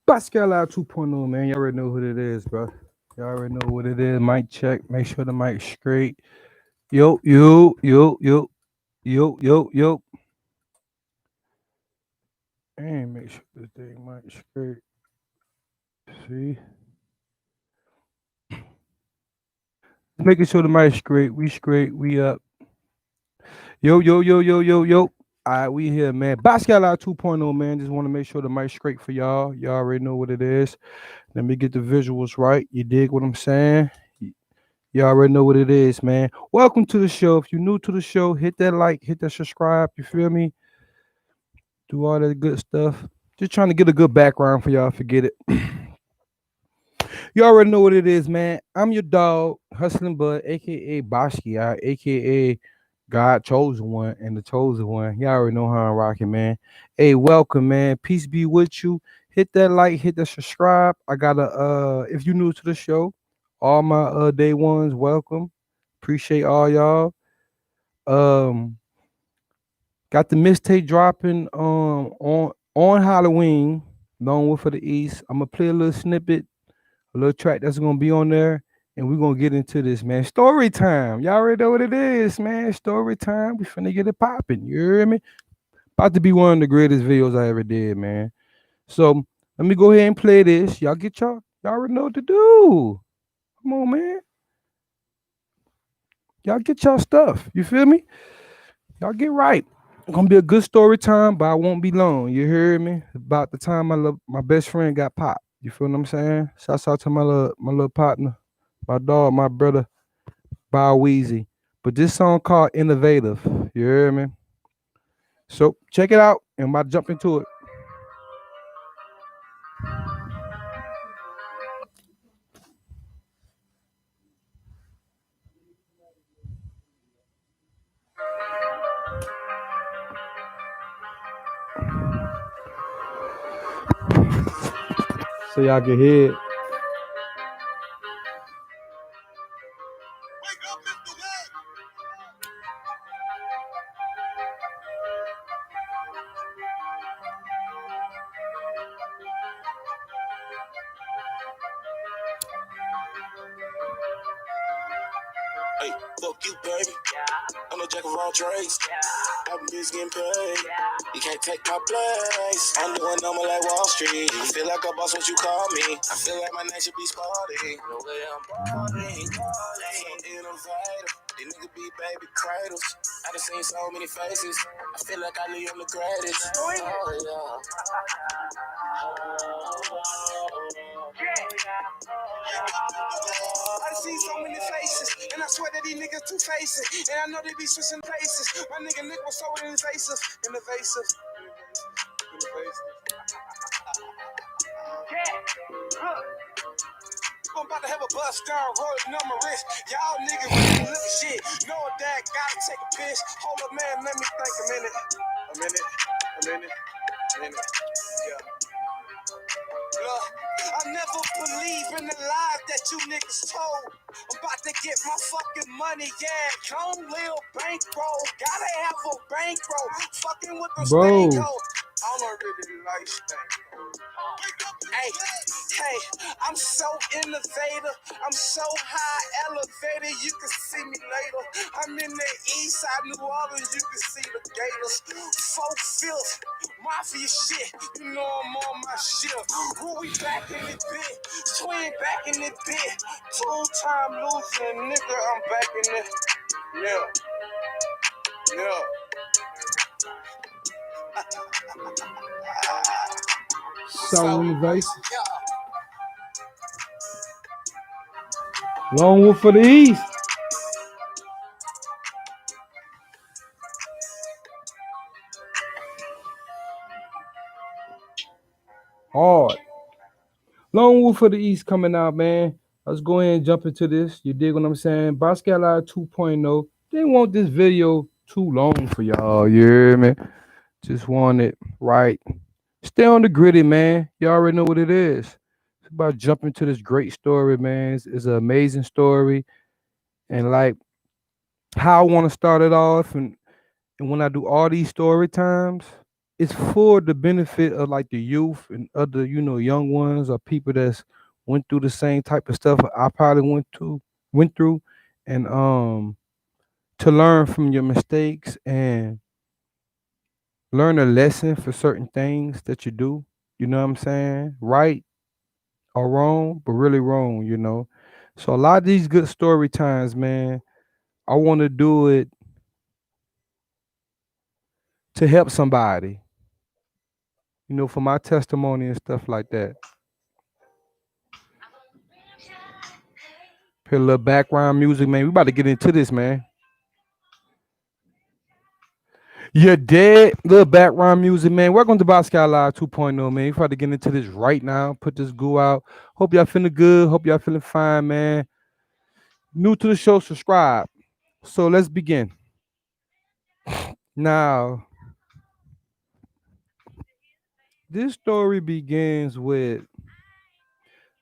Pascal out 2.0, man. Y'all already know what it is, bro. Y'all already know what it is. Mic check. Make sure the mic's straight. Yo, yo, yo, yo, yo, yo, yo. And make sure this thing mic straight. See? Making sure the mic's straight. We straight. We up. Yo, yo, yo, yo, yo, yo. All right, we here, man. Pascal out 2.0, man. Just want to make sure the mic's straight for y'all. Y'all already know what it is. Let me get the visuals right. You dig what I'm saying? You already know what it is, man. Welcome to the show. If you're new to the show, hit that like, hit that subscribe. You feel me? Do all that good stuff. Just trying to get a good background for y'all. Forget it. You already know what it is, man. I'm your dog, Hustling Bud, aka Boshki, aka God Chosen One and the Chosen One. Y'all already know how I'm rocking, man. Hey, welcome, man. Peace be with you. Hit that like, hit that subscribe. I got a if you're new to the show, all my day ones, welcome. Appreciate all y'all. Um, got the mixtape dropping on Halloween. Long Way for the East. I'm gonna play a little snippet, a little track that's gonna be on there, and we're gonna get into this, man. Story time. Y'all already know what it is, man. Story time. We finna get it popping. You hear me? About to be one of the greatest videos I ever did, man. So let me go ahead and play this. Y'all get y'all already know what to do. Come on, man. Y'all get y'all stuff. You feel me? Y'all get right. It's gonna be a good story time, but I won't be long. You hear me? About the time my best friend got popped. You feel what I'm saying? Shouts out to my little partner, my dog, my brother, Bow Weezy. But this song called Innovative. You hear me? So check it out and I'm about to jump into it. So y'all can hear it. Hey, fuck you, baby. I'm the jack of all trades. I've been busy getting paid. You can't take my place. I'm doing number like Wall Street. I feel like a boss, what you call me. I feel like my name should be sporty. The way I'm balling, so innovative. These niggas be baby cradles. I done seen so many faces. I feel like I knew I'm the greatest. Oh, yeah. I done seen so many faces, and I swear that these niggas two faced, and I know they be switching places. My nigga Nick was so invasive, invasive. I'm about to have a bust down, rolling on my wrist. Y'all niggas really look at shit. Know that, gotta take a piss. Hold up, man, let me think a minute. Yeah. Look, I never believe in the lies that you niggas told. I'm about to get my fucking money, yeah. Come little bankroll. Gotta have a bankroll. Fucking with the Bro. stank hole. I don't really like stank. Hey, I'm so innovative. I'm so high elevated. You can see me later. I'm in the east side, New Orleans. You can see the Gators. 4/5, mafia shit. You know I'm on my shit. Who we back in the bit? Twin back in the bit. 2-time losing nigga. I'm back in it. Yeah. So invasive. Long Wolf for the East. Hard. Lone Wolf for the East coming out, man. Let's go ahead and jump into this. You dig what I'm saying? Basquiat 2.0. Didn't want this video too long for y'all. You hear me? Just want it right. Stay on the gritty, man. You already know what it is. It's about jumping to this great story, man. It's an amazing story. And like how I want to start it off and when I do all these story times, it's for the benefit of like the youth and other, young ones or people that's went through the same type of stuff I probably went through, and to learn from your mistakes and learn a lesson for certain things that you do. You know what I'm saying? Right or wrong, but really wrong. So a lot of these good story times, man, I want to do it to help somebody, for my testimony and stuff like that. Play a little background music, man. We about to get into this, man. You're dead. Little background music, man. Welcome to Bascal Live 2.0, man. We about to get into this right now. Put this goo out. Hope y'all feeling good. Hope y'all feeling fine, man. New to the show, subscribe. So let's begin. Now, this story begins with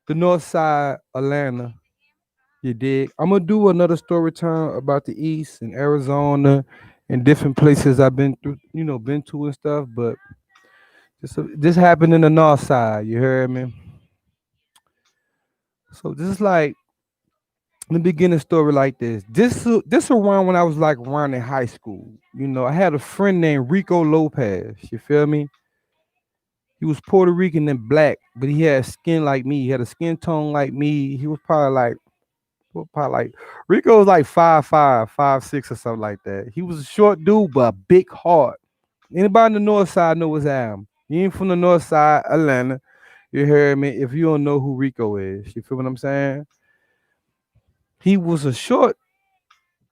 the North Side, Atlanta. You dig? I'm gonna do another story time about the East and Arizona and different places I've been through, been to and stuff. But this happened in the North Side. You heard me? So this is like let me begin the story like this. This around when I was like around in high school. I had a friend named Rico Lopez. You feel me? He was Puerto Rican and black, but he had skin like me. He had a skin tone like me. He was probably like Rico was like 5'5", 5'6", or something like that. He was a short dude, but a big heart. Anybody on the north side know his Am. You ain't from the north side, Atlanta. You heard me? If you don't know who Rico is, you feel what I'm saying? He was a short,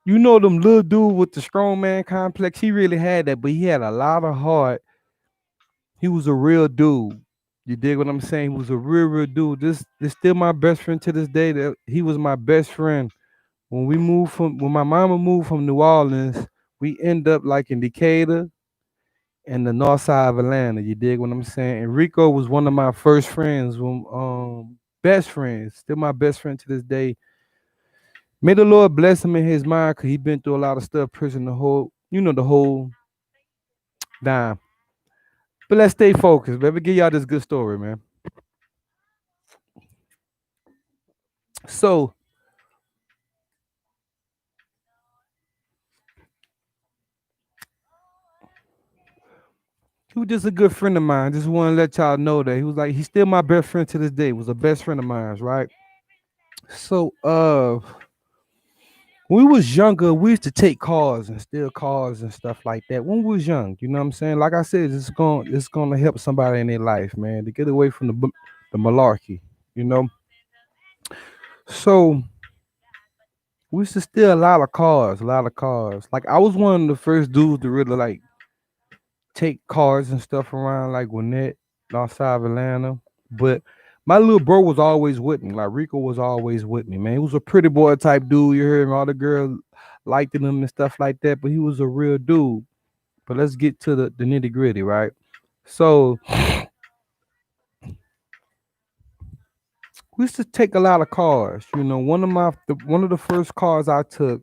them little dude with the strong man complex. He really had that, but he had a lot of heart. He was a real dude. You dig what I'm saying? He was a real dude. This still my best friend to this day. That he was my best friend. When my mama moved from New Orleans, we end up like in Decatur and the north side of Atlanta. You dig what I'm saying? And Rico was one of my first friends, best friends, still my best friend to this day. May the Lord bless him in his mind, cause he been through a lot of stuff, prison, the whole dime. But let's stay focused. Let me give y'all this good story, man. So he was just a good friend of mine. Just want to let y'all know that he was like he's still my best friend to this day. Was a best friend of mine, right? So when we was younger, we used to take cars and steal cars and stuff like that. When we was young, you know what I'm saying? Like I said, it's gonna help somebody in their life, man, to get away from the malarkey, you know. So we used to steal a lot of cars, a lot of cars. Like I was one of the first dudes to really like take cars and stuff around like Gwinnett, outside of Atlanta. But my little bro was always with me. Like Rico was always with me, man. He was a pretty boy type dude. You heard me? All the girls liked him and stuff like that. But he was a real dude. But let's get to the nitty gritty, right? So we used to take a lot of cars. One of the first cars I took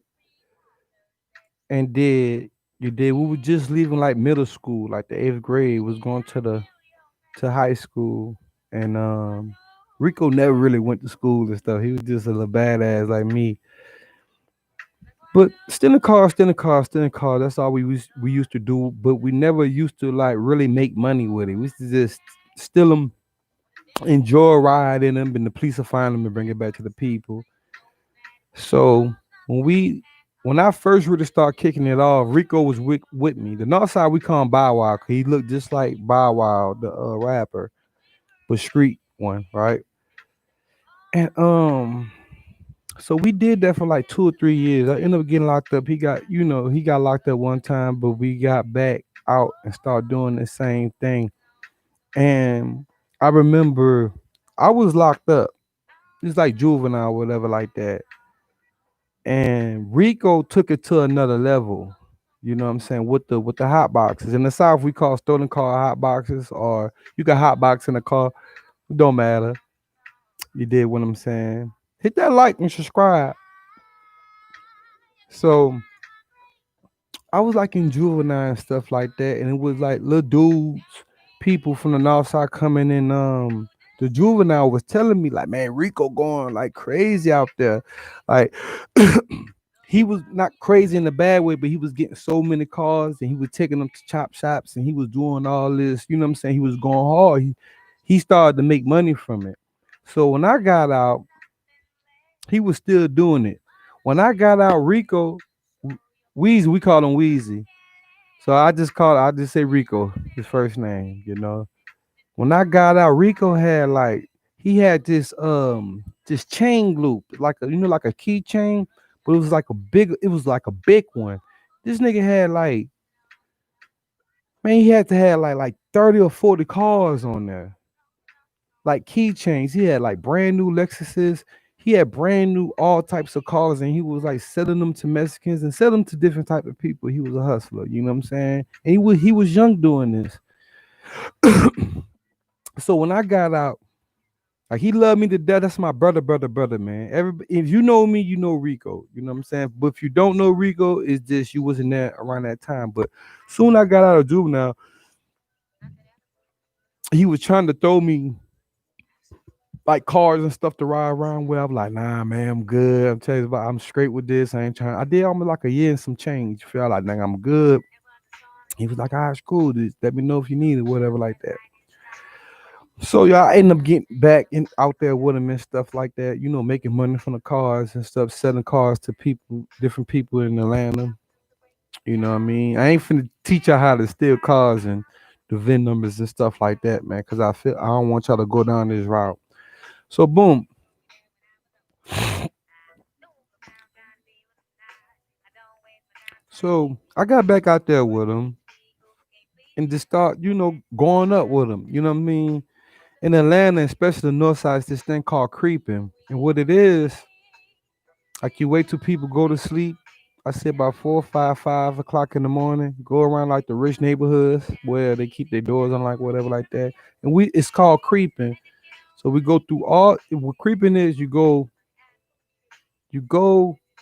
and we were just leaving like middle school, like the eighth grade, was going to high school, and Rico never really went to school and stuff. He was just a little badass like me. But stealing cars, stealing cars, stealing cars. That's all we used to do. But we never used to like really make money with it. We used to just steal them, enjoy riding them, and the police will find them and bring it back to the people. So when I first really started kicking it off, Rico was with me. The north side we call him Bow Wow, 'cause he looked just like Bow Wow, the rapper, but street one, right? And so we did that for like 2 or 3 years. I ended up getting locked up. He got locked up one time, but we got back out and started doing the same thing. And I remember I was locked up. It's like juvenile, whatever, like that. And Rico took it to another level. You know what I'm saying? With the hot boxes. In the South, we call stolen car hot boxes, or you got hot box in the car. It don't matter. You did what I'm saying. Hit that like and subscribe. So I was like in juvenile and stuff like that, and it was like little dudes, people from the north side coming in. The juvenile was telling me like, man, Rico going like crazy out there, like. He was not crazy in a bad way, but he was getting so many cars and he was taking them to chop shops and he was doing all this, you know what I'm saying? He was going hard. He started to make money from it. So when I got out, he was still doing it. When I got out, Rico, Weezy, we call him Weezy. So I just say Rico, his first name, you know. When I got out, Rico had like he had this chain loop, like a like a keychain, but it was like a big one. This nigga had like man, he had to have like 30 or 40 cars on there. Like keychains. He had like brand new Lexuses. He had brand new all types of cars, and he was like selling them to Mexicans and selling them to different type of people. He was a hustler, you know what I'm saying? And he was young doing this. So when I got out, like he loved me to death. That's my brother, man. If you know me, you know Rico. You know what I'm saying? But if you don't know Rico, it's just you wasn't there around that time. But soon I got out of juvenile, he was trying to throw me like cars and stuff to ride around with. I'm like, nah, man, I'm good. I'm telling you about I'm straight with this. I ain't trying. I did almost like a year and some change. Feel like, nah, I'm good. He was like, all right, it's cool. Just let me know if you need it, whatever like that. So y'all I ended up getting back in out there with him and stuff like that. You know, making money from the cars and stuff, selling cars to people, different people in Atlanta. You know what I mean? I ain't finna teach y'all how to steal cars and the VIN numbers and stuff like that, man. Cause I don't want y'all to go down this route. So boom. So I got back out there with him and just start, going up with him. You know what I mean? In Atlanta, especially the north side, it's this thing called creeping. And what it is, like you wait till people go to sleep. I say about 4, 5 o'clock in the morning. Go around like the rich neighborhoods where they keep their doors unlocked, whatever like that. And it's called creeping. So we go through what creeping is. You go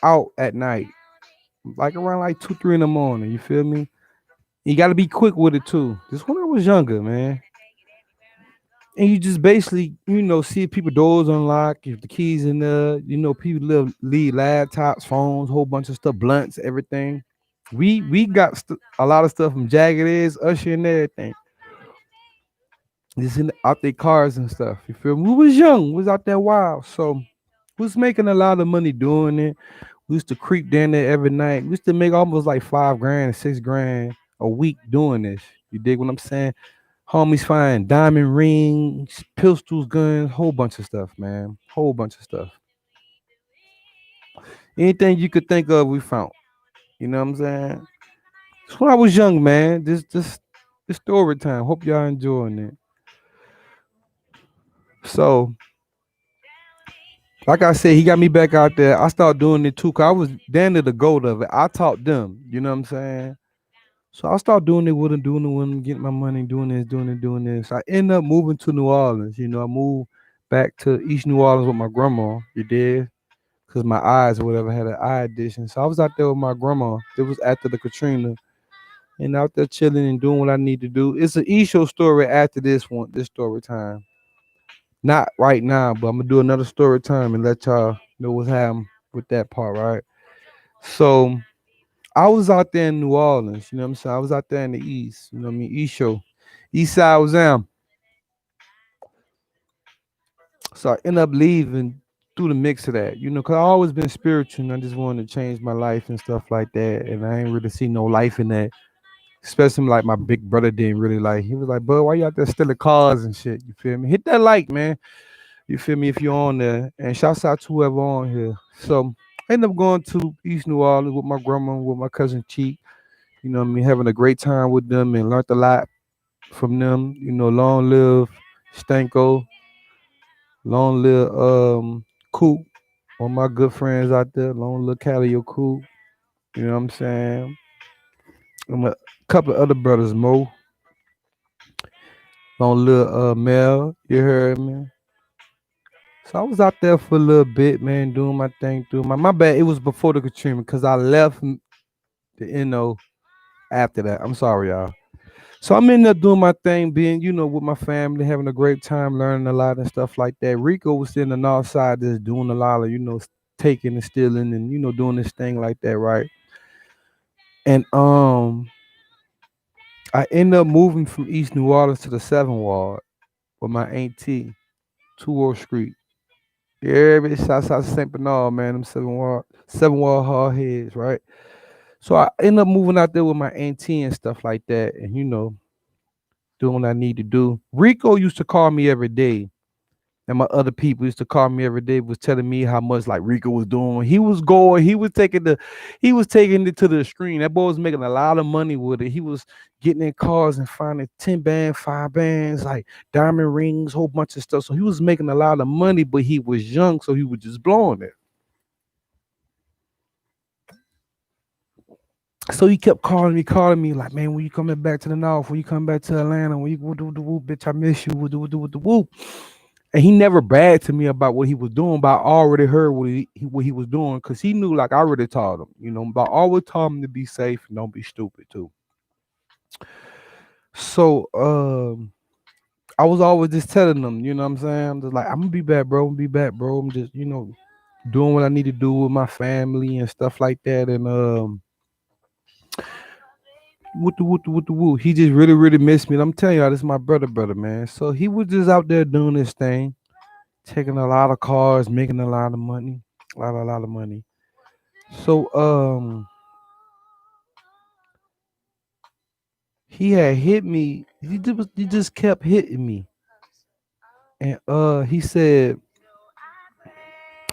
out at night, like around like 2, 3 in the morning. You feel me? You got to be quick with it too. Just when I was younger, man. And you just basically, see if people doors unlocked, if the keys in there, people leave laptops, phones, whole bunch of stuff, blunts, everything. We got a lot of stuff from Jagged Edge, Usher, and everything. Just out their cars and stuff. You feel me? We was young, we was out there wild, so we was making a lot of money doing it. We used to creep down there every night. We used to make almost like 5 grand, 6 grand a week doing this. You dig what I'm saying? Homies find diamond rings, pistols, guns, whole bunch of stuff, man. Whole bunch of stuff. Anything you could think of, we found. You know what I'm saying? It's when I was young, man. This story time. Hope y'all enjoying it. So, like I said, he got me back out there. I started doing it too, cause I was down to the goat of it. I taught them. You know what I'm saying? So I started doing it with him, getting my money, doing this, doing it, doing this. I end up moving to New Orleans. I moved back to East New Orleans with my grandma. You did? Because my eyes or whatever had an eye addition. So I was out there with my grandma. It was after the Katrina, and out there chilling and doing what I need to do. It's an e-show story after this story time. Not right now, but I'm gonna do another story time and let y'all know what's happening with that part, right? So I was out there in New Orleans, you know what I'm saying? I was out there in the East, you know what I mean? East show. East side was down. So I ended up leaving through the mix of that, because I always been spiritual and I just wanted to change my life and stuff like that. And I ain't really see no life in that. Especially like my big brother didn't really like. He was like, "Bud, why you out there stealing cars and shit?" You feel me? Hit that like, man. You feel me? If you're on there, and shouts out to whoever on here. So I ended up going to East New Orleans with my grandma, with my cousin Cheek. You know what I mean? Having a great time with them and learned a lot from them. Long live Stanko, long live Coop, all my good friends out there. Long live Calio Coop. You know what I'm saying? And a couple of other brothers, Mo. Long live Mel. You heard me? So I was out there for a little bit, man, doing my thing, doing my bad. It was before the Katrina because I left the NO. after that. I'm sorry, y'all. So I'm in there doing my thing, being, with my family, having a great time, learning a lot and stuff like that. Rico was in the north side just doing a lot of, taking and stealing and, doing this thing like that, right? And I end up moving from East New Orleans to the 7th Ward with my auntie, 2 Street. Yeah, bitch, shouts out to St. Bernard, man. Them 7 Ward hard heads, right? So I end up moving out there with my auntie and stuff like that, and doing what I need to do. Rico used to call me every day, and my other people used to call me every day, was telling me how much like Rico was doing. He was taking it to the extreme. That boy was making a lot of money with it. He was getting in cars and finding 10 bands, 5 bands, like diamond rings, whole bunch of stuff. So he was making a lot of money, but he was young, so he was just blowing it. So he kept calling me, like, man, when you coming back to the north, when you come back to Atlanta, when you whoop, whoop, whoop, bitch, I miss you, whoop, whoop, whoop, whoop. And he never bragged to me about what he was doing, but I already heard what he was doing, because he knew, like, I already taught him, but I always taught him to be safe and don't be stupid too. So I was always just telling them, you know what I'm saying? I'm just like, I'm gonna be back, bro. I'm gonna be back, bro. I'm just, doing what I need to do with my family and stuff like that. And what the woo. He just really, really missed me. And I'm telling y'all, this is my brother, man. So he was just out there doing this thing, taking a lot of cars, making a lot of money. A lot of money. So he had hit me. He just kept hitting me. And he said,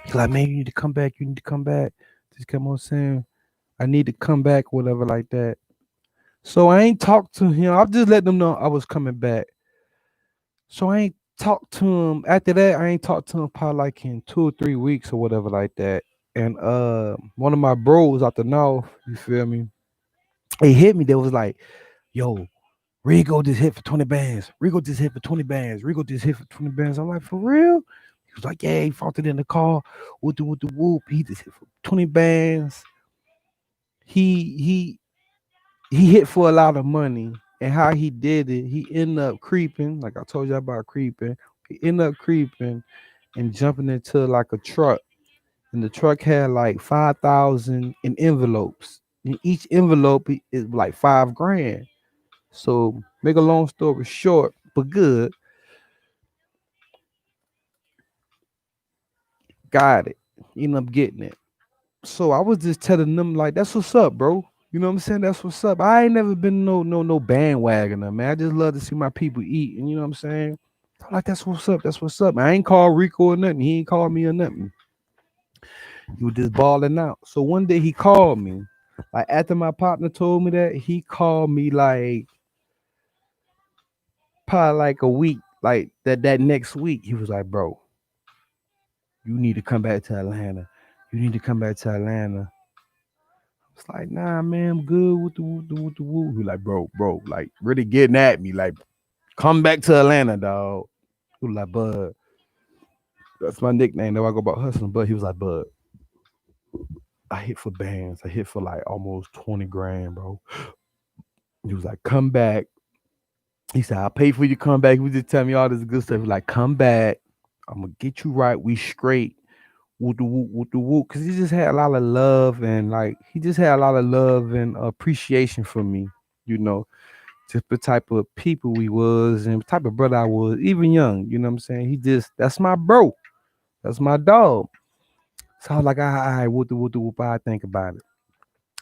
he's like, man, you need to come back, you need to come back. Just kept on saying, I need to come back, whatever like that. So I ain't talked to him. I just let them know I was coming back. So I ain't talked to him after that. I ain't talked to him probably like in 2 or 3 weeks or whatever like that. And one of my bros out the north, you feel me? He hit me. They was like, yo, Rigo just hit for 20 bands. Rigo just hit for 20 bands. Rigo just hit for 20 bands. I'm like, for real? He was like, yeah, he fought it in the car. Whoop the whoop. He just hit for 20 bands. He he he hit for a lot of money. And how he did it, he ended up creeping, like I told you about creeping. He ended up creeping and jumping into like a truck. And the truck had like 5,000 in envelopes. And each envelope is like 5 grand. So make a long story short, but good, got it. Ended up getting it. So I was just telling them like, that's what's up, bro. You know what I'm saying? That's what's up. I ain't never been no bandwagoner, man. I just love to see my people eat, and you know what I'm saying? I'm like, that's what's up. That's what's up. I ain't called Rico or nothing. He ain't called me or nothing. He was just balling out. So one day he called me. Like after my partner told me that, he called me like probably like a week, like that next week. He was like, bro, you need to come back to Atlanta. You need to come back to Atlanta. It's like, nah, man, I'm good with with the woo. He like, bro, like really getting at me, like, come back to Atlanta, dog. He was like, Bud, that's my nickname. Though I go about hustling, but he was like, Bud, I hit for bands. I hit for like almost 20 grand, bro. He was like, come back. He said, I'll pay for you to come back. He was just telling me all this good stuff. He was like, come back. I'm gonna get you right. We straight. With the woo. Cause he just had a lot of love and like he just had a lot of love and appreciation for me, you know. Just the type of people we was and the type of brother I was, even young, you know what I'm saying? He just that's my bro. That's my dog. So I was like, all right, whoop the whoop, I think about it.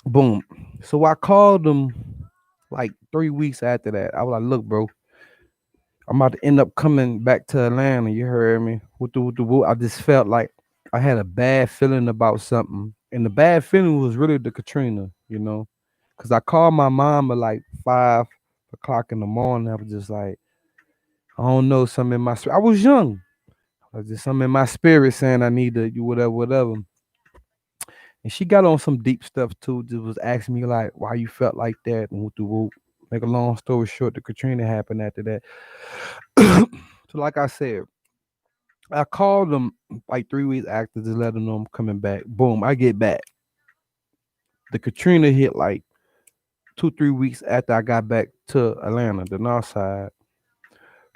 Boom. So I called him like 3 weeks after that. I was like, look, bro, I'm about to end up coming back to Atlanta. You heard me? With the whoop. I just felt like I had a bad feeling about something. And the bad feeling was really the Katrina, you know? Cause I called my mom at like 5 o'clock in the morning. I was just like, I don't know, something in my spirit. I was young. I was just something in my spirit saying I need to do whatever, whatever. And she got on some deep stuff too. Just was asking me like why you felt like that and what the whoop. Make a long story short, the Katrina happened after that. So like I said, I called them like 3 weeks after to let them know I'm coming back. Boom, I get back. The Katrina hit like 2 3 weeks after I got back to Atlanta, the north side.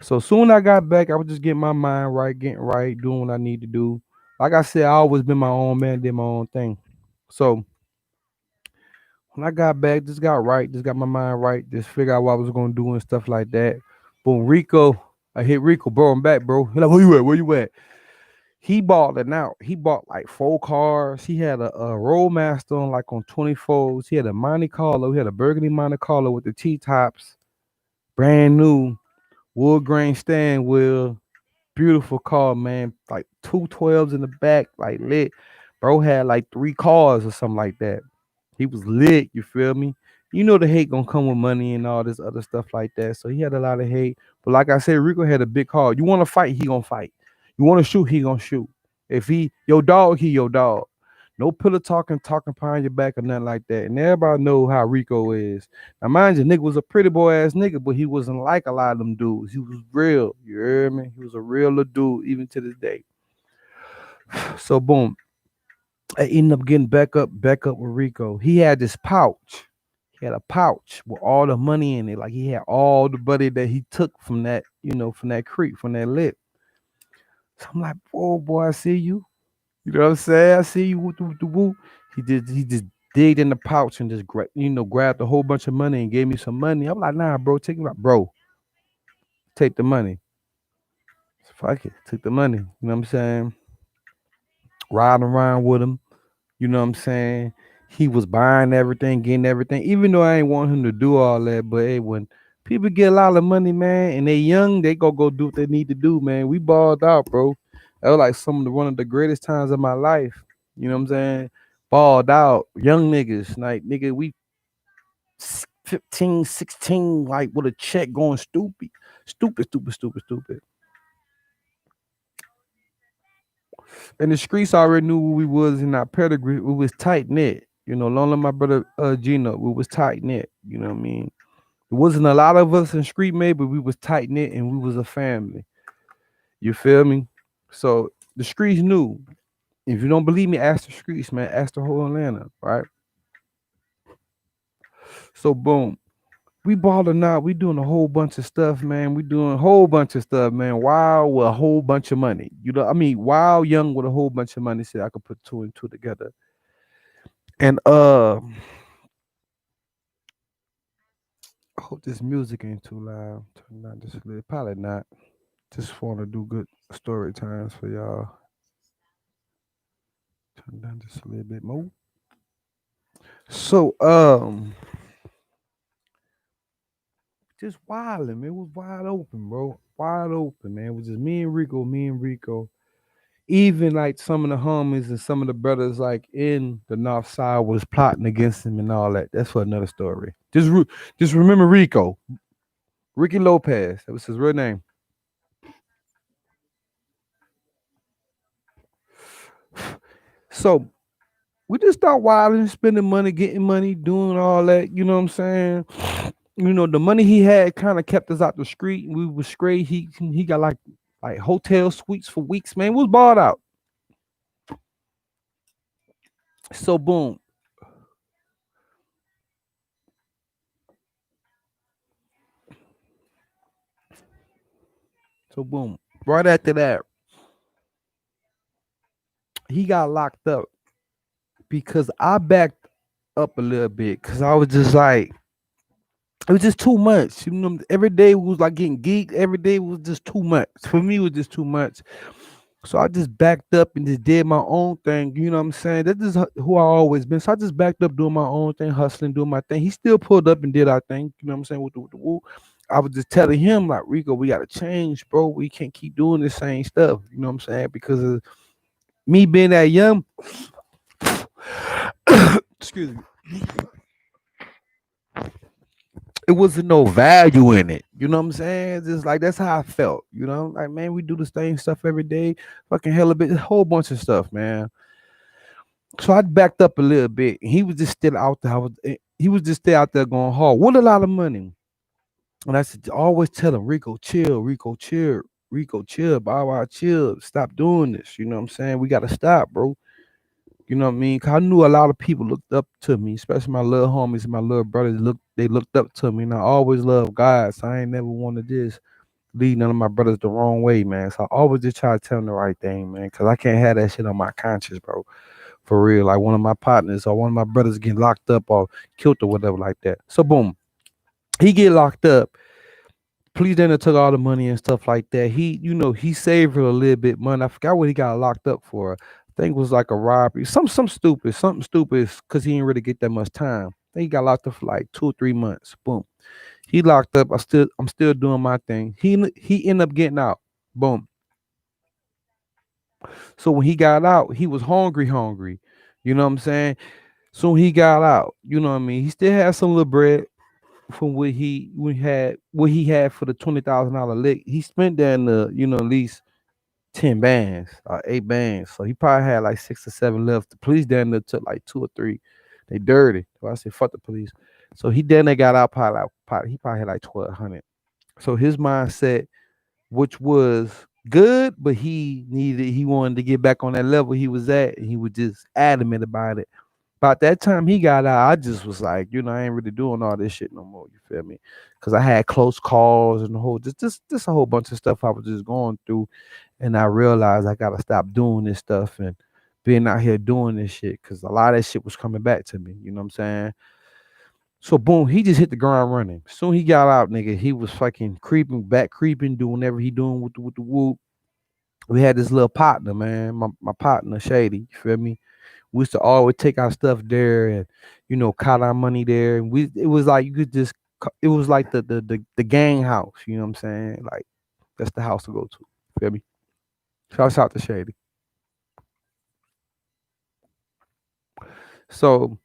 So soon I got back, I was just getting my mind right, getting right, doing what I need to do. Like I said, I always been my own man, did my own thing. So when I got back, just got right, just got my mind right, just figure out what I was gonna do and stuff like that. Boom, Rico, I hit Rico, bro. I'm back, bro. He like, where you at? Where you at? He bought it out. He bought like 4 cars. He had a Roadmaster on like on 24s. He had a Monte Carlo. He had a burgundy Monte Carlo with the T tops, brand new wood grain steering wheel. Beautiful car, man. Like 212s in the back, like lit. Bro had like 3 cars or something like that. He was lit, you feel me? You know the hate gonna come with money and all this other stuff like that. So he had a lot of hate. But like I said, Rico had a big car. You wanna fight, he gonna fight. You wanna shoot, he gonna shoot. If he your dog, he your dog. No pillow talking behind your back or nothing like that. And everybody know how Rico is. Now, mind you, nigga was a pretty boy ass nigga, but he wasn't like a lot of them dudes. He was real. You hear me? He was a real little dude, even to this day. So boom, I ended up getting back up with Rico. He had this pouch. He had a pouch with all the money in it. Like he had all the money that he took from that, from that creek, from that lip. So I'm like, oh boy, I see you. You know what I'm saying? I see you with the woo. He just digged in the pouch and just grabbed a whole bunch of money and gave me some money. I'm like, nah, bro, take me out. Bro, take the money. Fuck it. Took the money. You know what I'm saying? Riding around with him. You know what I'm saying? He was buying everything, getting everything. Even though I ain't want him to do all that, but hey, when people get a lot of money, man, and they young, they go do what they need to do, man. We balled out, bro. That was like one of the greatest times of my life. You know what I'm saying? Balled out, young niggas, like nigga, we 15, 16, like with a check going stupid, stupid. And the streets already knew who we was in our pedigree. We was tight knit. Along with my brother Gino, we was tight knit. You know what I mean? There wasn't a lot of us in street made, but we was tight knit and we was a family. You feel me? So the streets knew. If you don't believe me, ask the streets, man. Ask the whole Atlanta, right? So boom. We balling out. We doing a whole bunch of stuff, man. We doing a whole bunch of stuff, man. Wild with a whole bunch of money. Wild young with a whole bunch of money. Said I could put two and two together. And I hope this music ain't too loud. Turn down just a little. Probably not. Just want to do good story times for y'all. Turn down just a little bit more. So just wilding, man. It was wide open, bro. Wide open, man. It was just me and Rico. Even like some of the homies and some of the brothers like in the north side was plotting against him and all that. That's for another story. Just remember Rico. Ricky Lopez. That was his real name. So we just start wilding, spending money, getting money, doing all that. You know what I'm saying? The money he had kind of kept us out the street. We was straight. He got like hotel suites for weeks, man. We was balled out. So boom. So boom. Right after that, he got locked up because I backed up a little bit because I was just like, it was just too much. Every day was like getting geeked. Every day was just too much. For me, it was just too much. So I just backed up and just did my own thing. You know what I'm saying? That's just who I always been. So I just backed up doing my own thing, hustling, doing my thing. He still pulled up and did our thing. You know what I'm saying? With the woo. I was just telling him, like, Rico, we gotta change, bro. We can't keep doing the same stuff. You know what I'm saying? Because of me being that young, excuse me, it wasn't no value in it. You know what I'm saying? Just like that's how I felt. Like man, we do the same stuff every day. Fucking hell a bit, a whole bunch of stuff, man. So I backed up a little bit. He was just still out there. He was just still out there going hard with a lot of money. And I said, always tell him, Rico, chill, Rico, chill, Bow Wow, chill, stop doing this. You know what I'm saying? We gotta stop, bro. You know what I mean? 'Cause I knew a lot of people looked up to me, especially my little homies and my little brothers. They looked up to me, and I always loved God. So I ain't never wanted this lead none of my brothers the wrong way, man. So I always just try to tell them the right thing, man. 'Cause I can't have that shit on my conscience, bro. For real, like one of my partners or one of my brothers getting locked up or killed or whatever like that. So boom, he get locked up. Police then took all the money and stuff like that. He saved her a little bit money. I forgot what he got locked up for. I think it was like a robbery, something stupid, because he didn't really get that much time. I think he got locked up for like 2 or 3 months. Boom, he locked up. I'm still doing my thing. He ended up getting out. Boom. So when he got out, he was hungry. You know what I'm saying? So when he got out, you know what I mean. He still had some little bread from what he had for the $20,000 lick. He spent that in the at least 10 bands or 8 bands. So he probably had like 6 or 7 left. The police down there took like 2 or 3. They dirty. So I said fuck the police. So he then they got out he probably had like 1,200. So his mindset, which was good, but he wanted to get back on that level he was at, and he was just adamant about it. About that time he got out, I just was like, I ain't really doing all this shit no more. You feel me? Because I had close calls and the whole just a whole bunch of stuff I was just going through, and I realized I gotta stop doing this stuff and being out here doing this shit because a lot of that shit was coming back to me. You know what I'm saying? So boom, he just hit the ground running. Soon he got out, nigga. He was fucking creeping, doing whatever he doing with the whoop. We had this little partner, man. My partner, Shady. You feel me? We used to always take our stuff there and caught our money there. And it was like you could just it was like the gang house, you know what I'm saying? Like that's the house to go to. Feel me? Shouts out to Shady. So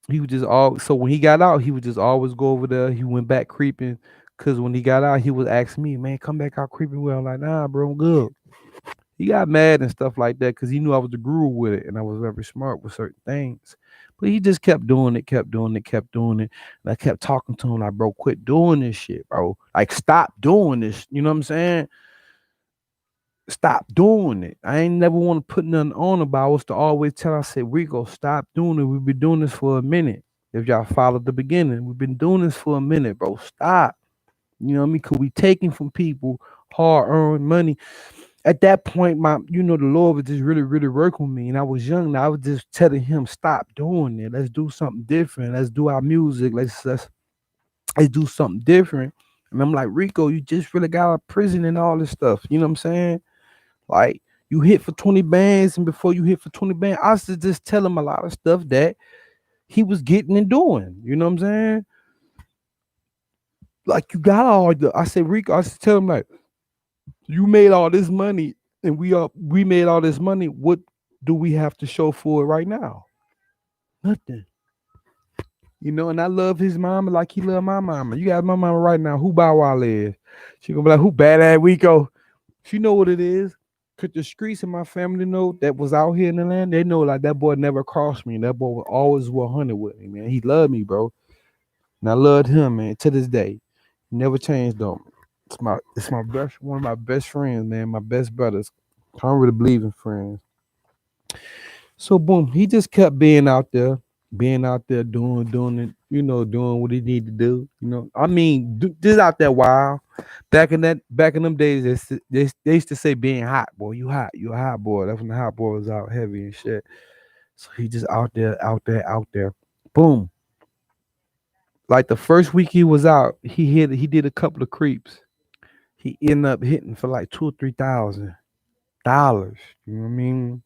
he was just all so when he got out, he would just always go over there. He went back creeping. Cause when he got out, he was asking me, man, come back out creeping with. I'm like, nah, bro, I'm good. He got mad and stuff like that because he knew I was the guru with it and I was very smart with certain things. But he just kept doing it, kept doing it, kept doing it. And I kept talking to him like, bro, quit doing this shit, bro. Like, stop doing this. You know what I'm saying? Stop doing it. I ain't never want to put nothing on about. I was to always tell, I said, Rico, stop doing it. We've been doing this for a minute. If y'all followed the beginning, we've been doing this for a minute, bro. Stop. You know what I mean? Because we taking from people hard earned money. At that point, the Lord was just really, really working with me. And I was young. Now I was just telling him, stop doing it. Let's do something different. Let's do our music. Let's do something different. And I'm like, Rico, you just really got out of prison and all this stuff. You know what I'm saying? Like, you hit for 20 bands, and before you hit for 20 bands, I used to just tell him a lot of stuff that he was getting and doing. You know what I'm saying? Like, you got all the I said, Rico, I used to tell him like, you made all this money and we made all this money. What do we have to show for it right now? Nothing. And I love his mama like he love my mama. You got my mama right now. Who Bow Wow is? She gonna be like, who bad ass Rico? She know what it is. Cause the streets in my family know that was out here in the land. They know like that boy never crossed me. That boy was always 100 with me, man. He loved me, bro. And I loved him, man, to this day. He never changed on me. It's my best one of my best friends, man. My best brothers. I don't really believe in friends. So boom, he just kept being out there doing it, doing what he need to do. I mean, just out there wild. Back in them days, they used to say being hot, boy. You a hot boy. That's when the hot boy was out heavy and shit. So he just out there. Boom. Like the first week he was out, he did a couple of creeps. He ended up hitting for like 2 or 3 thousand dollars. You know what I mean?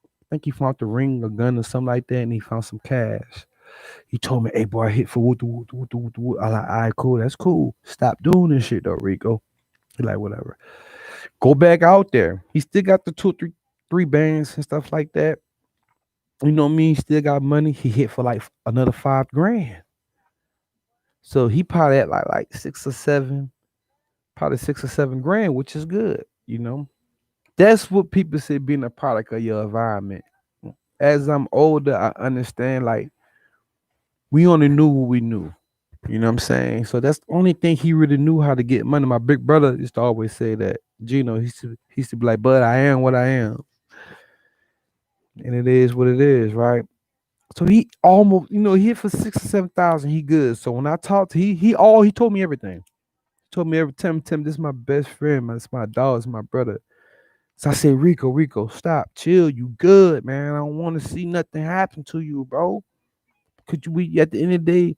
I think he found the ring, a gun, or something like that, and he found some cash. He told me, "Hey, boy, I hit for woot. I like, all right, cool, that's cool. Stop doing this shit, though, Rico." He like, whatever. Go back out there. He still got the three bands and stuff like that. You know what I mean? He still got money. He hit for like another 5 grand. So he probably at like 6 or 7, probably 6 or 7 grand, which is good. That's what people say being a product of your environment. As I'm older, I understand like we only knew what we knew. You know what I'm saying? So that's the only thing he really knew how to get money. My big brother used to always say that. Gino, he used to be like, "Bud, I am what I am." and it is what it is, right? So he almost, he hit for 6 or 7 thousand. He good. So when I talked, he told me everything. He told me every time, Tim, this is my best friend, man. It's my dog, it's my brother. So I said, Rico, stop, chill. You good, man? I don't want to see nothing happen to you, bro. Could you? We at the end of the day,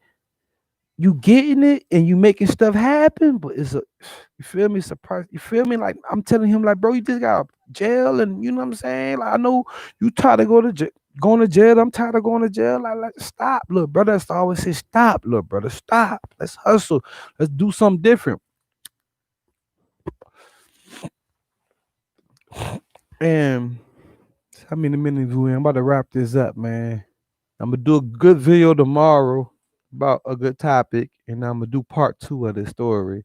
you getting it and you making stuff happen, but it's a, you feel me? Surprise, you feel me? Like I'm telling him, like, bro, you just got jail, and you know what I'm saying? Like I know you tired of going to jail. I'm tired of going to jail. Like stop, look, brother. That's always say stop, look, brother, stop. Let's hustle. Let's do something different. And how many minutes we in? I'm about to wrap this up, man. I'm gonna do a good video tomorrow about a good topic, and I'm gonna do part two of this story.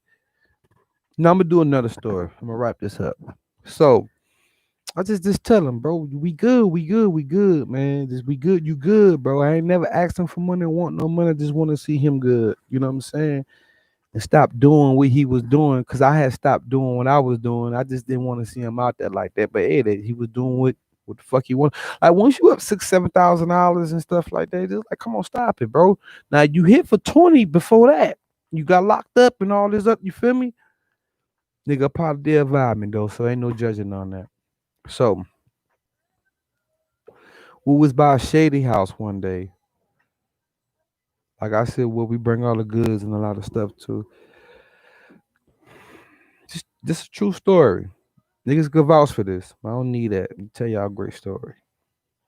Now I'm gonna do another story. I'm gonna wrap this up. So I just tell him, bro, we good, man. Just we good, you good, bro. I ain't never asked him for money, want no money. I just want to see him good. You know what I'm saying? And stop doing what he was doing, because I had stopped doing what I was doing. I just didn't want to see him out there like that. But hey, that he was doing what the fuck he want. Like once you up $6,000, $7,000 and stuff like that, just like come on, stop it, bro. Now you hit for 20 before that. You got locked up and all this up. You feel me? Nigga, part of the environment though, so ain't no judging on that. So we was by a shady house one day. Like I said, where we bring all the goods and a lot of stuff to. Just this a true story. Niggas could vouch for this. I don't need that. Let me tell y'all a great story.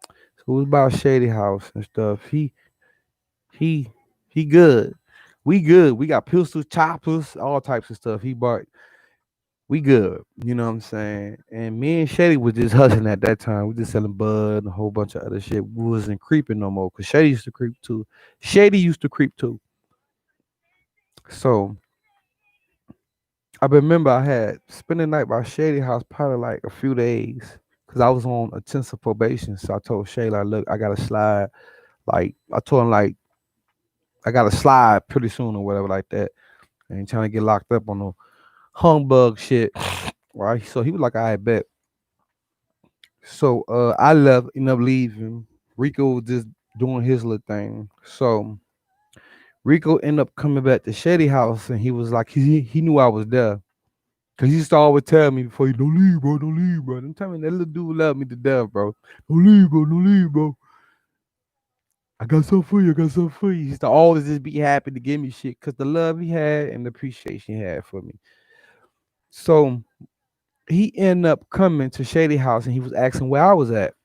So it was about a shady house and stuff. He he good. We good. We got pistols, choppers, all types of stuff. He bought. We good. You know what I'm saying? And me and Shady was just hustling at that time. We just selling bud and a whole bunch of other shit. We wasn't creeping no more. Cause Shady used to creep too. Shady used to creep too. So I remember I had spent the night by Shady house probably like a few days. Cause I was on intensive probation. So I told Shady, like, look, I gotta slide. Like I told him like I gotta slide pretty soon or whatever like that. I ain't trying to get locked up on no humbug shit. Right. So he was like, I bet. So I left, ended up leaving. Rico was just doing his little thing. So Rico ended up coming back to Shady House, and he was like, he knew I was there. Cause he used to always tell me before you don't leave, bro, don't leave, bro. Don't tell me that little dude loved me to death, bro. Don't leave, bro, don't leave, bro. I got something for you, I got something for you. He used to always just be happy to give me shit, cause the love he had and the appreciation he had for me. So he ended up coming to Shady House, and he was asking where I was at.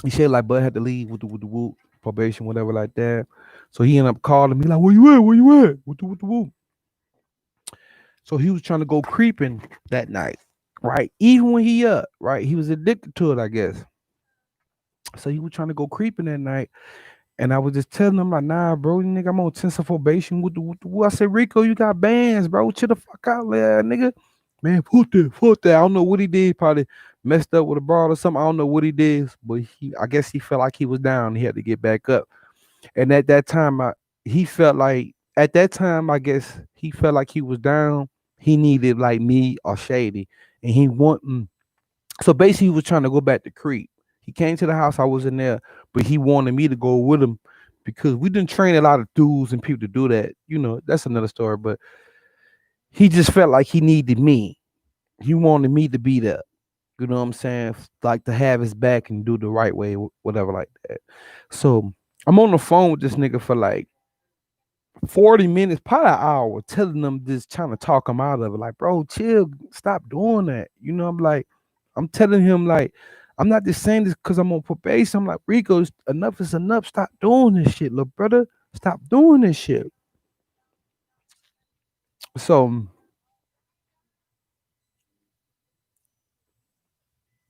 He said like Bud had to leave with the whoop, probation, whatever like that. So he ended up calling me like, where you at? Where you at? With the whoop. So he was trying to go creeping that night, right? Even when he up, right? He was addicted to it, I guess. So he was trying to go creeping that night. And I was just telling him like, nah, bro, you nigga, I'm on intensive probation with the whoop. I said, Rico, you got bands, bro. Chill the fuck out there, nigga. Man, fuck that. I don't know what he did. Probably messed up with a broad or something. I don't know what he did, but I guess he felt like he was down. He had to get back up. And at that time, he felt like at that time, I guess he felt like he was down. He needed like me or Shady, and he want. So basically, he was trying to go back to Creek. He came to the house. I was in there, but he wanted me to go with him because we didn't train a lot of dudes and people to do that. You know, that's another story. But he just felt like he needed me. He wanted me to be there. You know what I'm saying? Like to have his back and do the right way, whatever like that. So I'm on the phone with this nigga for like 40 minutes, probably an hour, telling them this, trying to talk him out of it. Like, bro, chill, stop doing that. You know, I'm like, I'm telling him, like, I'm not just saying this because I'm on probation. I'm like, Rico, enough is enough. Stop doing this shit, little brother. Stop doing this shit. So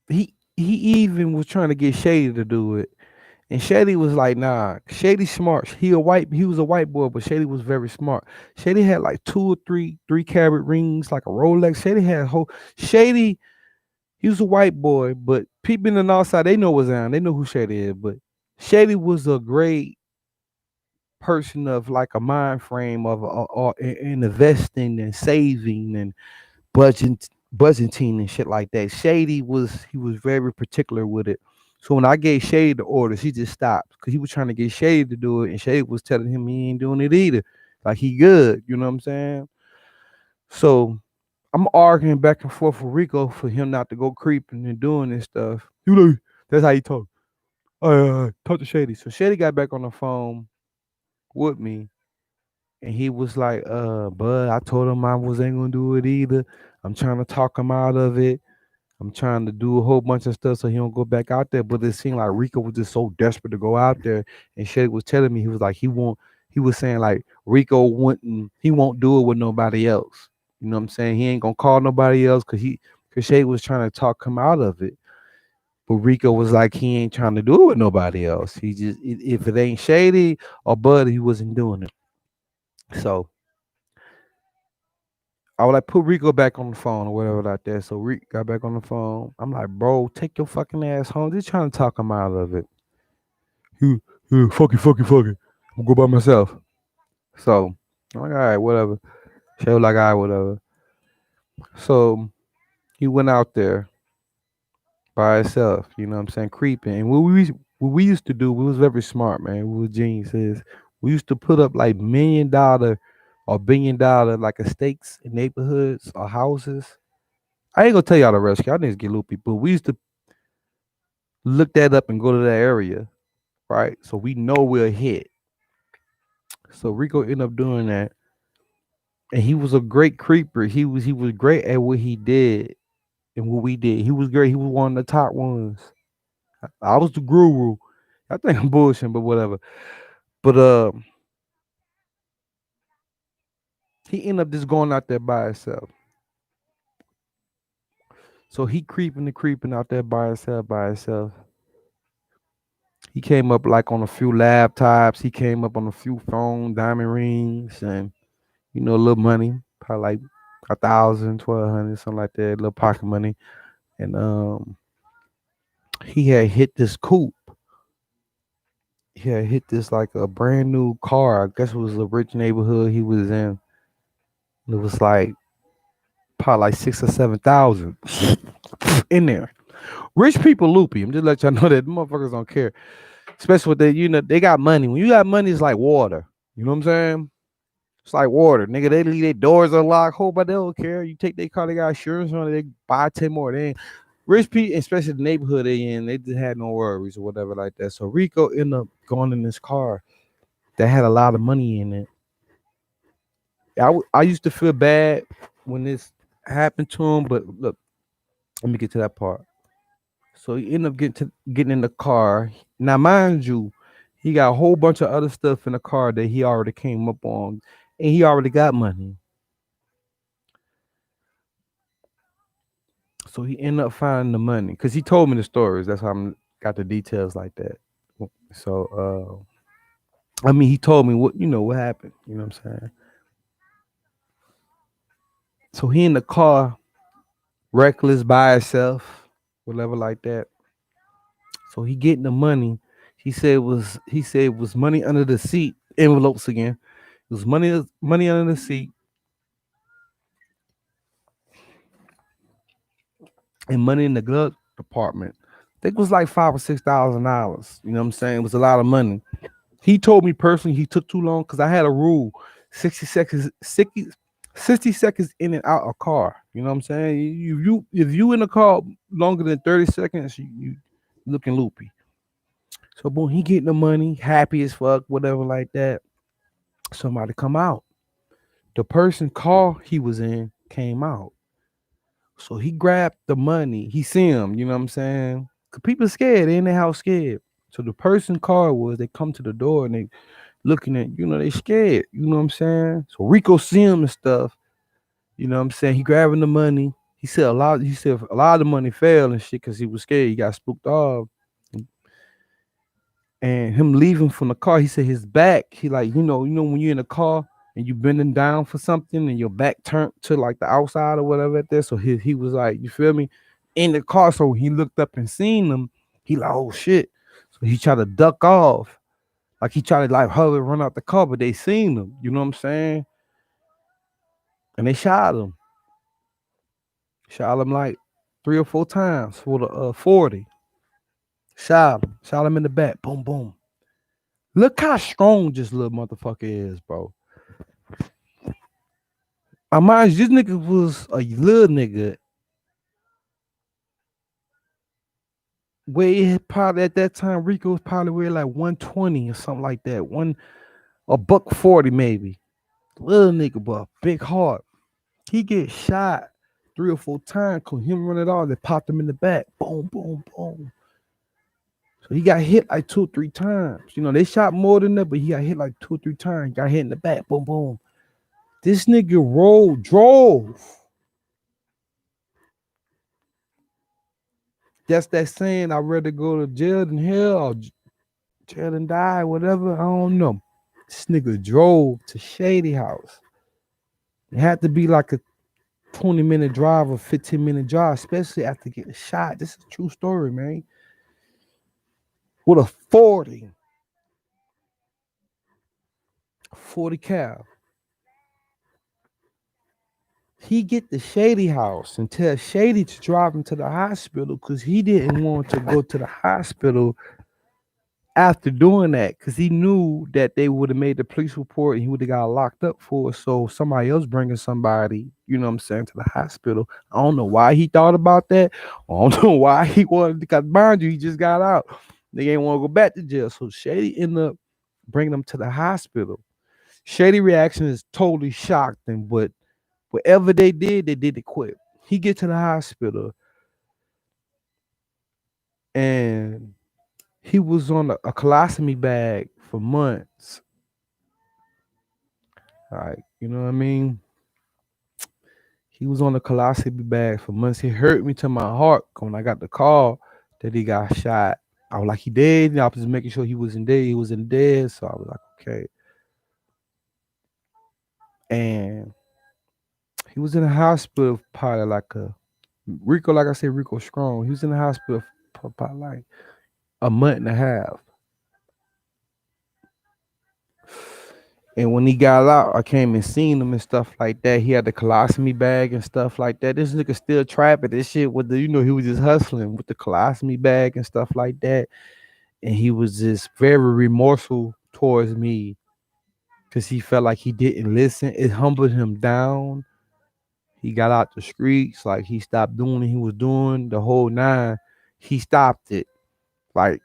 he even was trying to get Shady to do it. And Shady was like, nah, Shady smart. He was a white boy, but Shady was very smart. Shady had like two or three carat rings, like a Rolex. Shady had a whole Shady, he was a white boy, but people in the north side, they know what's on. They know who Shady is. But Shady was a great person of like a mind frame of in investing and saving and budgeting. Byzantine and shit like that. Shady was he was very particular with it. So when I gave Shady the orders, he just stopped because he was trying to get Shady to do it, and Shady was telling him he ain't doing it either. Like he good, you know what I'm saying? So I'm arguing back and forth with Rico for him not to go creeping and doing this stuff. You know, that's how he talk. Talk to Shady. So Shady got back on the phone with me, and he was like, Bud, I told him I was ain't gonna do it either. I'm trying to talk him out of it. I'm trying to do a whole bunch of stuff so he don't go back out there. But it seemed like Rico was just so desperate to go out there. And Shay was telling me he was like he was saying like Rico wouldn't he won't do it with nobody else. You know what I'm saying? He ain't gonna call nobody else because Shay was trying to talk him out of it. But Rico was like he ain't trying to do it with nobody else. He just if it ain't Shady or Bud, he wasn't doing it. So I would like put Rico back on the phone or whatever like that. So Rick got back on the phone. I'm like, bro, take your fucking ass home. Just trying to talk him out of it. Fuck it, fuck it, fuck it. I'm gonna go by myself. So I'm like, all right, whatever. She was like, all right, whatever. So he went out there by himself, you know what I'm saying, creeping. And what we used to do, we was very smart, man. We was geniuses. We used to put up like $1 million or $1 billion like estates in neighborhoods or houses. I ain't gonna tell y'all the rest. Y'all niggas get loopy, but we used to look that up and go to that area, right? So we know we'll hit. So Rico ended up doing that, and he was a great creeper. He was great at what he did and what we did. He was great. He was one of the top ones. I was the guru. I think I'm bullshitting, but whatever. But he ended up just going out there by himself. So he creeping and creeping out there by himself, by himself. He came up like on a few laptops. He came up on a few phone diamond rings and a little money, probably like 1,000, 1,200, something like that, little pocket money. And he had hit this coupe. He had hit this like a brand new car. I guess it was a rich neighborhood he was in. It was like probably like 6 or 7,000 in there. Rich people loopy. I'm just let y'all know that the motherfuckers don't care. Especially with they got money. When you got money, it's like water. You know what I'm saying? It's like water, nigga. They leave their doors unlocked. Hope but they don't care. You take their car, they got insurance on it. They buy 10 more. They ain't. Rich people, especially the neighborhood they in, they just had no worries or whatever like that. So Rico ended up going in this car that had a lot of money in it. I used to feel bad when this happened to him, but look, let me get to that part. So he ended up getting in the car. Now, mind you, he got a whole bunch of other stuff in the car that he already came up on, and he already got money. So he ended up finding the money because he told me the stories. That's how I got the details like that. So I mean, he told me what happened. You know what I'm saying? So he in the car, reckless by himself, whatever like that. So he getting the money. He said it was money under the seat, envelopes again. It was money under the seat and money in the glove department. I think it was like $5,000 or $6,000. You know what I'm saying? It was a lot of money. He told me personally he took too long because I had a rule 60 seconds, 60 seconds in and out a car. You know what I'm saying? If you in a car longer than 30 seconds, you looking loopy. So boom, he getting the money, happy as fuck, whatever like that. Somebody come out. The person car he was in came out. So he grabbed the money. He see him, you know what I'm saying? Cause people scared, they in their house scared. So the person car was, they come to the door and they looking at, they scared. You know what I'm saying? So Rico see him and stuff. You know what I'm saying? He grabbing the money. He said a lot of the money fell and shit because he was scared. He got spooked off. And him leaving from the car, he said his back, he like, when you're in a car and you bending down for something and your back turned to like the outside or whatever at there. So he was like, you feel me? In the car. So he looked up and seen them. He like, oh shit. So he tried to duck off. Like he tried to like hurry run out the car, but they seen him. You know what I'm saying? And they shot him. Shot him like 3 or 4 times for the 40. Shot him in the back. Boom, boom. Look how strong this little motherfucker is, bro. I mind you, this nigga was a little nigga. Way probably at that time, Rico was probably weighed like 120 or something like that. A buck 40 maybe. Little nigga, but big heart. He get shot 3 or 4 times. Cause him running off, they popped him in the back. Boom, boom, boom. So he got hit like 2 or 3 times. You know, they shot more than that, but he got hit like 2 or 3 times. Got hit in the back. Boom, boom. This nigga drove. That's that saying, I'd rather go to jail than hell or jail and die, whatever. I don't know. This nigga drove to Shady House. It had to be like a 20-minute drive or 15-minute drive, especially after getting shot. This is a true story, man. With a 40 cal. He get the Shady House and tell Shady to drive him to the hospital because he didn't want to go to the hospital after doing that because he knew that they would have made the police report and he would have got locked up for it. So somebody else bringing somebody, you know what I'm saying, to the hospital. I don't know why he thought about that. I don't know why he wanted to, because mind you, he just got out. They ain't want to go back to jail. So Shady ended up bringing them to the hospital. Shady reaction is totally shocked, and but whatever they did it quick. He get to the hospital and he was on a colostomy bag for months. Like, you know what I mean? He was on a colostomy bag for months. It hurt me to my heart when I got the call that he got shot. I was like, he dead. I was just making sure he wasn't dead. He wasn't dead. So I was like, okay. And he was in the hospital probably like a Rico, like I said, Rico Strong. He was in the hospital for probably like a month and a half. And when he got out, I came and seen him and stuff like that. He had the colostomy bag and stuff like that. This nigga still trapping this shit with the, he was just hustling with the colostomy bag and stuff like that. And he was just very remorseful towards me because he felt like he didn't listen. It humbled him down. He got out the streets, like he stopped doing what he was doing the whole nine. He stopped it. Like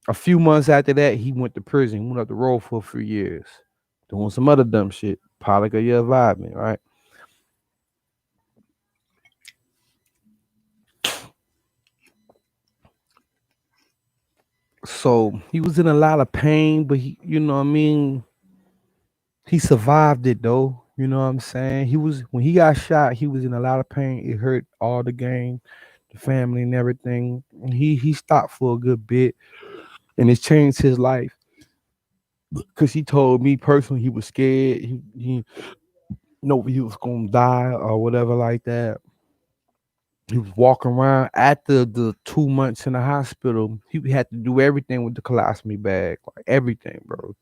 a few months after that, he went to prison. He went up the road for a few years, doing some other dumb shit. Probably a year vibing, right? So he was in a lot of pain, but he, you know what I mean, he survived it though. You know what I'm saying? He was when he got shot, he was in a lot of pain. It hurt all the gang, the family and everything. And he stopped for a good bit and it changed his life. Cause he told me personally he was scared. He know he was gonna die or whatever like that. He was walking around after the 2 months in the hospital. He had to do everything with the colostomy bag, like everything, bro.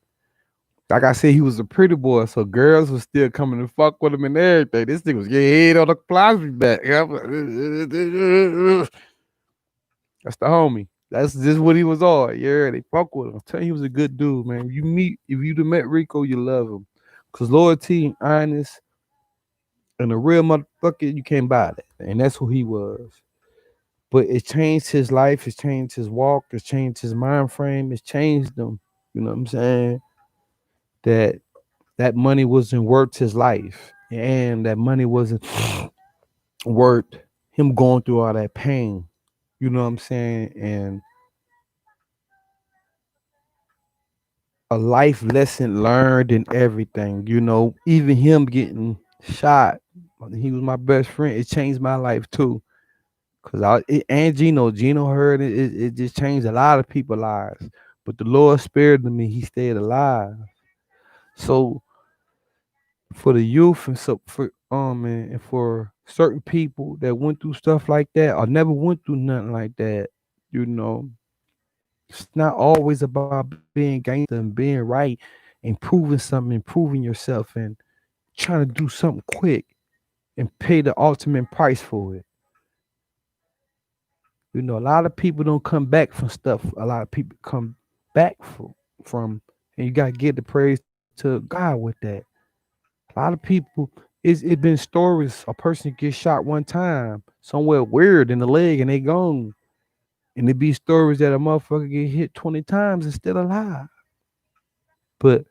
Like I said, he was a pretty boy, so girls was still coming to fuck with him and everything. This thing was getting head on the colostomy bag. That's the homie. That's just what he was on. Yeah, they fuck with him. I'm telling you, he was a good dude, man. If you'd have met Rico, you love him. Cause loyalty, honest, and a real motherfucker, you can't buy that. And that's who he was. But it changed his life, it's changed his walk, it's changed his mind frame, it's changed him. You know what I'm saying? That that money wasn't worth his life. And that money wasn't worth him going through all that pain. You know what I'm saying? And a life lesson learned and everything, even him getting shot. He was my best friend. It changed my life too. And Gino heard it. It just changed a lot of people's lives. But the Lord spared me. He stayed alive. So for the youth and so for and for certain people that went through stuff like that or never went through nothing like that, you know, it's not always about being gangster and being right and proving something, improving yourself and trying to do something quick. and pay the ultimate price for it. You know, a lot of people don't come back from stuff. A lot of people come back from, and you gotta give the praise to God with that. A lot of people, it been stories. A person gets shot one time somewhere weird in the leg and they gone. And it be stories that a motherfucker get hit 20 times and still alive. But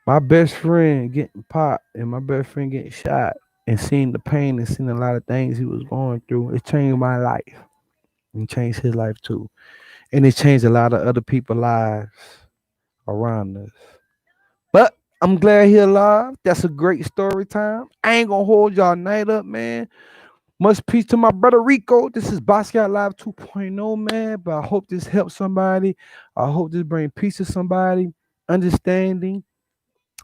my best friend getting popped and my best friend getting shot and seeing the pain and seeing a lot of things he was going through, it changed my life. And changed his life too. And it changed a lot of other people's lives around us. But I'm glad he alive. That's a great story time. I ain't gonna hold y'all night up, man. Much peace to my brother Rico. This is Basquiat Live 2.0, man. But I hope this helps somebody. I hope this bring peace to somebody, understanding,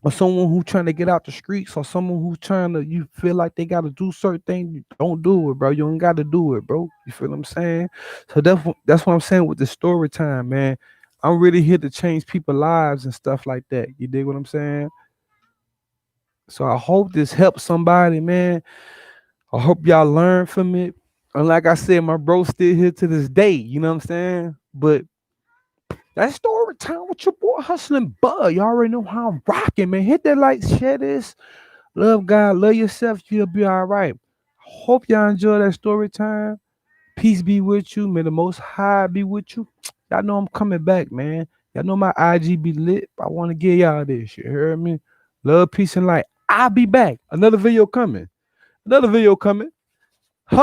or someone who trying to get out the streets, or someone who's trying to, you feel like they got to do certain things. You don't do it, bro. You ain't got to do it, bro. You feel what I'm saying? So that's what I'm saying with the story time, man. I'm really here to change people's lives and stuff like that. You dig what I'm saying? So I hope this helps somebody, man. I hope y'all learn from it. And like I said, my bro still here to this day. You know what I'm saying? But that story time with your boy Hustling Bud. You already know how I'm rocking, man. Hit that like, share this. Love God, love yourself. You'll be all right. Hope y'all enjoy that story time. Peace be with you. May the Most High be with you. Y'all know I'm coming back, man. Y'all know my IG be lit. I want to give y'all this. You heard me? Love, peace, and light. I'll be back. Another video coming. Another video coming.